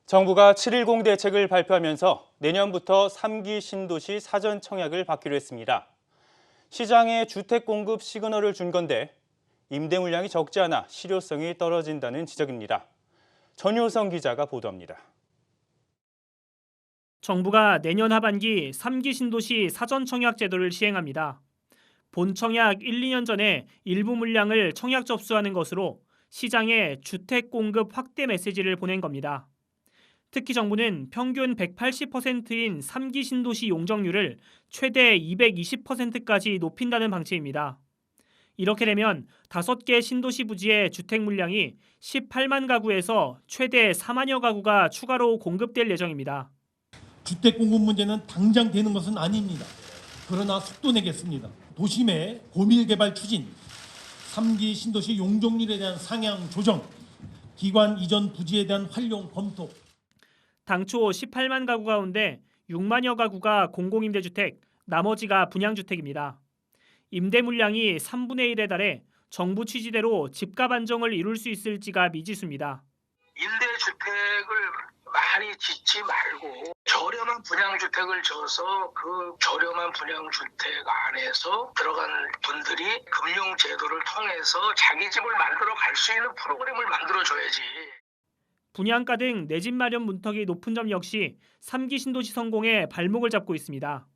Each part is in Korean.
정부가 7.10 대책을 발표하면서 내년부터 3기 신도시 사전 청약을 받기로 했습니다. 시장에 주택 공급 시그널을 준 건데 임대 물량이 적지 않아 실효성이 떨어진다는 지적입니다. 전효성 기자가 보도합니다. 정부가 내년 하반기 3기 신도시 사전 청약 제도를 시행합니다. 본 청약 1, 2년 전에 일부 물량을 청약 접수하는 것으로 시장에 주택 공급 확대 메시지를 보낸 겁니다. 특히 정부는 평균 180%인 3기 신도시 용적률을 최대 220%까지 높인다는 방침입니다. 이렇게 되면 5개 신도시 부지의 주택 물량이 18만 가구에서 최대 4만여 가구가 추가로 공급될 예정입니다. 주택 공급 문제는 당장 되는 것은 아닙니다. 그러나 속도 내겠습니다. 도심의 고밀 개발 추진, 3기 신도시 용적률에 대한 상향 조정, 기관 이전 부지에 대한 활용 검토. 당초 18만 가구 가운데 6만여 가구가 공공임대주택, 나머지가 분양주택입니다. 임대 물량이 3분의 1에 달해 정부 취지대로 집값 안정을 이룰 수 있을지가 미지수입니다. 임대주택을 많이 짓지 말고 저렴한 분양주택을 져서 그 저렴한 분양주택 안에서 들어간 분들이 금융제도를 통해서 자기 집을 만들어 갈 수 있는 프로그램을 만들어줘야지. 분양가 등 내 집 마련 문턱이 높은 점 역시 3기 신도시 성공에 발목을 잡고 있습니다.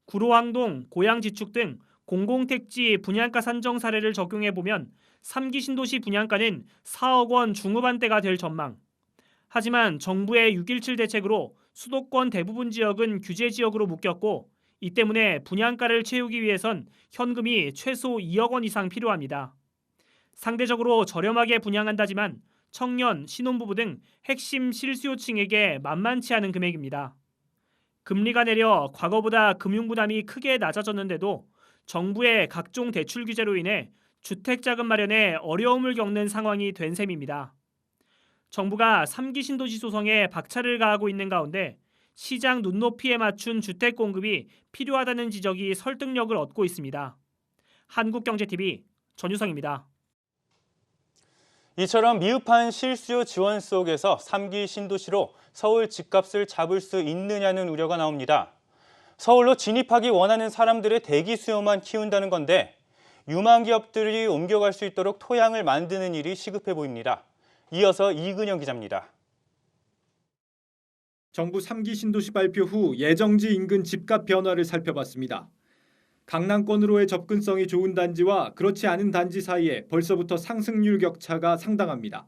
구로항동, 고양지축 등 공공택지 분양가 산정 사례를 적용해보면 3기 신도시 분양가는 4억 원 중후반대가 될 전망. 하지만 정부의 6.17 대책으로 수도권 대부분 지역은 규제 지역으로 묶였고 이 때문에 분양가를 채우기 위해선 현금이 최소 2억 원 이상 필요합니다. 상대적으로 저렴하게 분양한다지만 청년, 신혼부부 등 핵심 실수요층에게 만만치 않은 금액입니다. 금리가 내려 과거보다 금융부담이 크게 낮아졌는데도 정부의 각종 대출 규제로 인해 주택자금 마련에 어려움을 겪는 상황이 된 셈입니다. 정부가 3기 신도시 조성에 박차를 가하고 있는 가운데 시장 눈높이에 맞춘 주택 공급이 필요하다는 지적이 설득력을 얻고 있습니다. 한국경제TV 전유성입니다. 이처럼 미흡한 실수요 지원 속에서 3기 신도시로 서울 집값을 잡을 수 있느냐는 우려가 나옵니다. 서울로 진입하기 원하는 사람들의 대기 수요만 키운다는 건데 유망 기업들이 옮겨갈 수 있도록 토양을 만드는 일이 시급해 보입니다. 이어서 이근영 기자입니다. 정부 3기 신도시 발표 후 예정지 인근 집값 변화를 살펴봤습니다. 강남권으로의 접근성이 좋은 단지와 그렇지 않은 단지 사이에 벌써부터 상승률 격차가 상당합니다.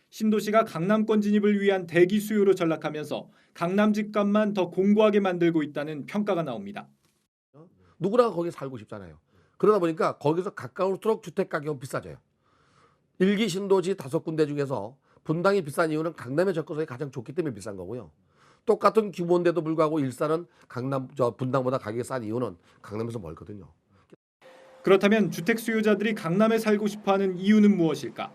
신도시가 강남권 진입을 위한 대기 수요로 전락하면서 강남 집값만 더 공고하게 만들고 있다는 평가가 나옵니다. 누구나 거기 살고 싶잖아요. 그러다 보니까 거기서 가까울수록 주택 가격은 비싸져요. 1기 신도시 5군데 중에서 분당이 비싼 이유는 강남의 접근성이 가장 좋기 때문에 비싼 거고요. 똑같은 규모인데도 불구하고 일산은 분당보다 가격이 싼 이유는 강남에서 멀거든요. 그렇다면 주택 수요자들이 강남에 살고 싶어하는 이유는 무엇일까?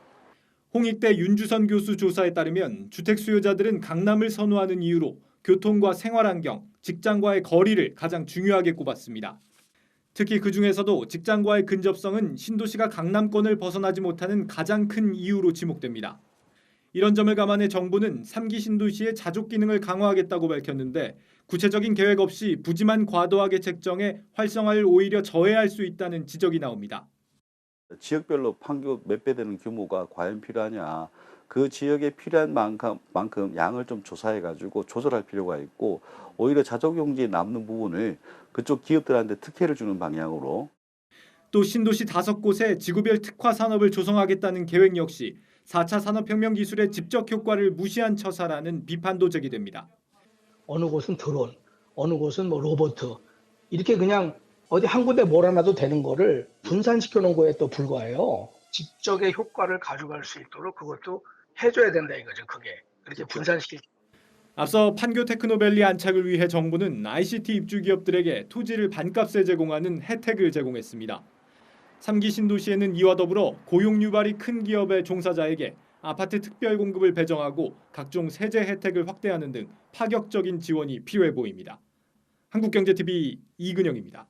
홍익대 윤주선 교수 조사에 따르면 주택 수요자들은 강남을 선호하는 이유로 교통과 생활환경, 직장과의 거리를 가장 중요하게 꼽았습니다. 특히 그 중에서도 직장과의 근접성은 신도시가 강남권을 벗어나지 못하는 가장 큰 이유로 지목됩니다. 이런 점을 감안해 정부는 3기 신도시의 자족 기능을 강화하겠다고 밝혔는데 구체적인 계획 없이 부지만 과도하게 책정해 활성화를 오히려 저해할 수 있다는 지적이 나옵니다. 지역별로 판교 몇 배 되는 규모가 과연 필요하냐. 그 지역에 필요한 만큼 양을 좀 조사해가지고 조절할 필요가 있고 오히려 자족용지에 남는 부분을 그쪽 기업들한테 특혜를 주는 방향으로. 또 신도시 5곳에 지구별 특화 산업을 조성하겠다는 계획 역시 4차 산업혁명 기술의 직접 효과를 무시한 처사라는 비판도 제기됩니다. 어느 곳은 드론, 어느 곳은 로봇 이렇게 그냥 어디 한 군데 몰아놔도 되는 거를 분산시켜 놓은 거에 또 불과해요. 직접의 효과를 가져갈 수 있도록 그것도 해줘야 된다 이거죠. 그게 그렇게 분산시킬. 앞서 판교 테크노밸리 안착을 위해 정부는 ICT 입주 기업들에게 토지를 반값에 제공하는 혜택을 제공했습니다. 3기 신도시에는 이와 더불어 고용 유발이 큰 기업의 종사자에게 아파트 특별 공급을 배정하고 각종 세제 혜택을 확대하는 등 파격적인 지원이 필요해 보입니다. 한국경제TV 이근영입니다.